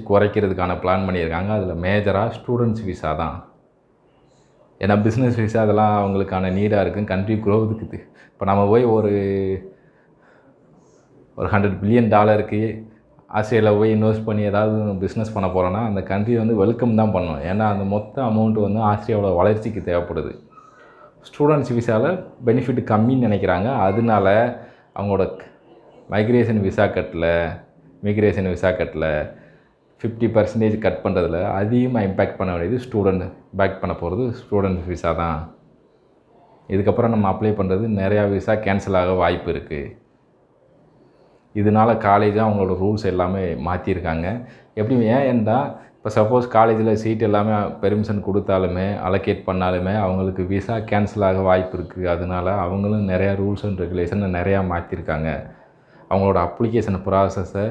குறைக்கிறதுக்கான plan பண்ணியிருக்காங்க. அதில் மேஜராக ஸ்டூடெண்ட்ஸ் விசா தான். ஏன்னா பிஸ்னஸ் விசா அதெல்லாம் அவங்களுக்கான நீடாக இருக்குது. கண்ட்ரி க்ரோவுக்கு இப்போ நம்ம போய் ஒரு $100 பில்லியன் ஆஸ்திரேலியாவில் போய் இன்வெஸ்ட் பண்ணி ஏதாவது பிஸ்னஸ் பண்ண போகிறோன்னா அந்த கண்ட்ரி வந்து வெல்கம் தான் பண்ணணும். ஏன்னா அந்த மொத்த அமௌண்ட் வந்து ஆஸ்திரேலியாவோட வளர்ச்சிக்கு தேவைப்படுது. ஸ்டூடெண்ட்ஸ் விசாவில் பெனிஃபிட் கம்மின்னு நினைக்கிறாங்க. அதனால அவங்களோட மிக்ரேஷன் விசா கட்டில் 50% கட் பண்ணுறதுல அதிகமாக இம்பேக்ட் பண்ண வேண்டியது இம்பேக்ட் பண்ண போகிறது ஸ்டூடெண்ட்ஸ் விசா தான். இதுக்கப்புறம் நம்ம அப்ளை பண்ணுறது நிறையா விசா கேன்சல் ஆக வாய்ப்பு இருக்குது. இதனால் காலேஜாக அவங்களோட ரூல்ஸ் எல்லாமே மாற்றிருக்காங்க. எப்படி ஏன்டா இப்போ சப்போஸ் காலேஜில் சீட் எல்லாமே பெர்மிஷன் கொடுத்தாலுமே அலோகேட் பண்ணாலுமே அவங்களுக்கு விசா கேன்சல் ஆக வாய்ப்பு இருக்குது. அதனால அவங்களும் நிறையா ரூல்ஸ் அண்ட் ரெகுலேஷனை நிறையா மாற்றிருக்காங்க. அவங்களோட அப்ளிகேஷன் ப்ராசஸை